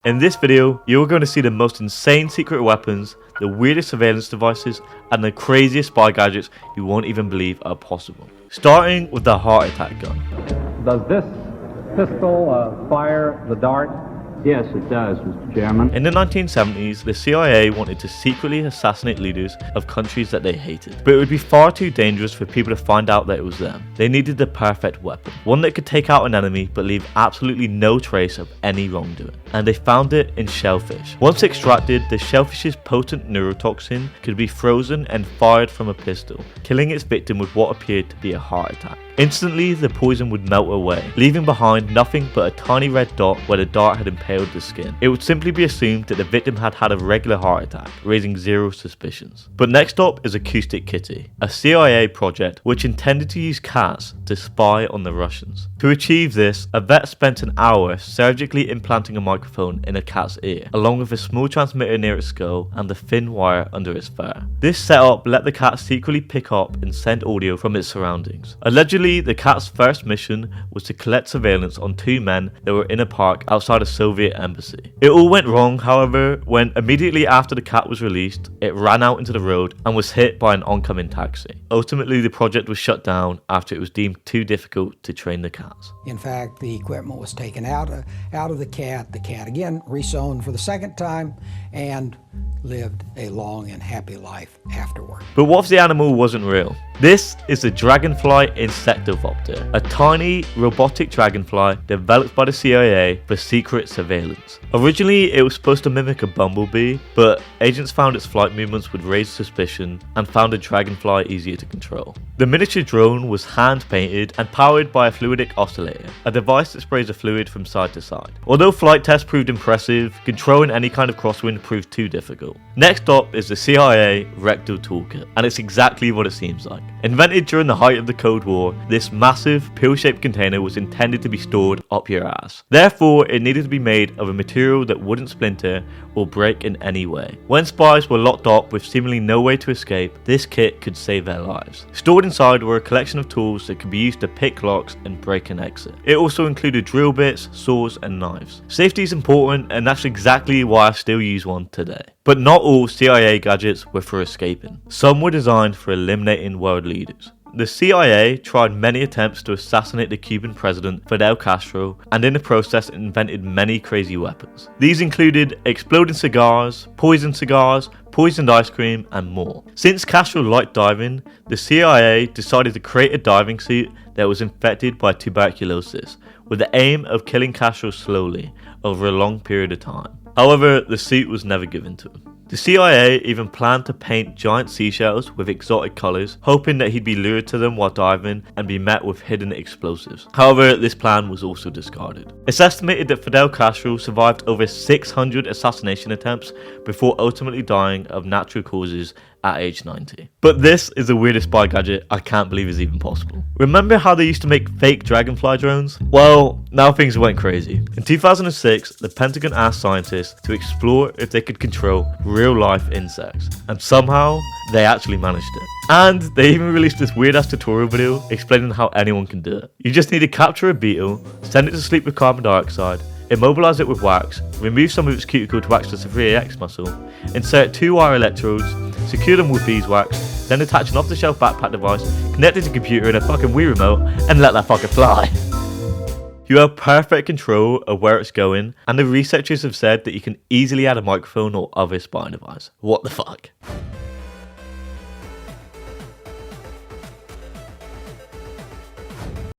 In this video, you're going to see the most insane secret weapons, the weirdest surveillance devices, and the craziest spy gadgets you won't even believe are possible. Starting with the heart attack gun. Does this pistol fire the dart? Yes, it does, Mr. Chairman. In the 1970s, the CIA wanted to secretly assassinate leaders of countries that they hated. But it would be far too dangerous for people to find out that it was them. They needed the perfect weapon. One that could take out an enemy but leave absolutely no trace of any wrongdoing. And they found it in shellfish. Once extracted, the shellfish's potent neurotoxin could be frozen and fired from a pistol, killing its victim with what appeared to be a heart attack. Instantly, the poison would melt away, leaving behind nothing but a tiny red dot where the dart had impaled the skin. It would simply be assumed that the victim had had a regular heart attack, raising zero suspicions. But next up is Acoustic Kitty, a CIA project which intended to use cats to spy on the Russians. To achieve this, a vet spent an hour surgically implanting a microphone in a cat's ear, along with a small transmitter near its skull and the thin wire under its fur. This setup let the cat secretly pick up and send audio from its surroundings. Allegedly, the cat's first mission was to collect surveillance on two men that were in a park outside a Soviet embassy. It all went wrong, however, when immediately after the cat was released, it ran out into the road and was hit by an oncoming taxi. Ultimately, the project was shut down after it was deemed too difficult to train the cats. In fact, the equipment was taken out of the cat again resewn for the second time, and lived a long and happy life afterward. But what if the animal wasn't real? This is the Dragonfly Insectovopter, a tiny robotic dragonfly developed by the CIA for secret surveillance. Originally, it was supposed to mimic a bumblebee, but agents found its flight movements would raise suspicion and found the dragonfly easier to control. The miniature drone was hand painted and powered by a fluidic oscillator, a device that sprays a fluid from side to side. Although flight tests proved impressive, controlling any kind of crosswind proved too difficult. Next up is the CIA Rectal Toolkit, and it's exactly what it seems like. Invented during the height of the Cold War, this massive pill-shaped container was intended to be stored up your ass. Therefore, it needed to be made of a material that wouldn't splinter or break in any way. When spies were locked up with seemingly no way to escape, this kit could save their lives. Stored inside were a collection of tools that could be used to pick locks and break an exit. It also included drill bits, saws and knives. Safety is important, and that's exactly why I still use one today. But not all CIA gadgets were for escaping. Some were designed for eliminating world leaders. The CIA tried many attempts to assassinate the Cuban president Fidel Castro, and in the process invented many crazy weapons. These included exploding cigars, poisoned ice cream, and more. Since Castro liked diving, the CIA decided to create a diving suit that was infected by tuberculosis, with the aim of killing Castro slowly over a long period of time. However, the suit was never given to him. The CIA even planned to paint giant seashells with exotic colours, hoping that he'd be lured to them while diving and be met with hidden explosives. However, this plan was also discarded. It's estimated that Fidel Castro survived over 600 assassination attempts before ultimately dying of natural causes at age 90. But this is the weirdest spy gadget I can't believe is even possible. Remember how they used to make fake dragonfly drones? Well, now things went crazy. In 2006, the Pentagon asked scientists to explore if they could control real-life insects, and somehow they actually managed it. And they even released this weird-ass tutorial video explaining how anyone can do it. You just need to capture a beetle, send it to sleep with carbon dioxide, immobilize it with wax, remove some of its cuticle to access the 3AX muscle, insert 2 wire electrodes, secure them with beeswax, then attach an off-the-shelf backpack device, connect it to a computer and a fucking Wii remote, and let that fucker fly. You have perfect control of where it's going, and the researchers have said that you can easily add a microphone or other spy device. What the fuck?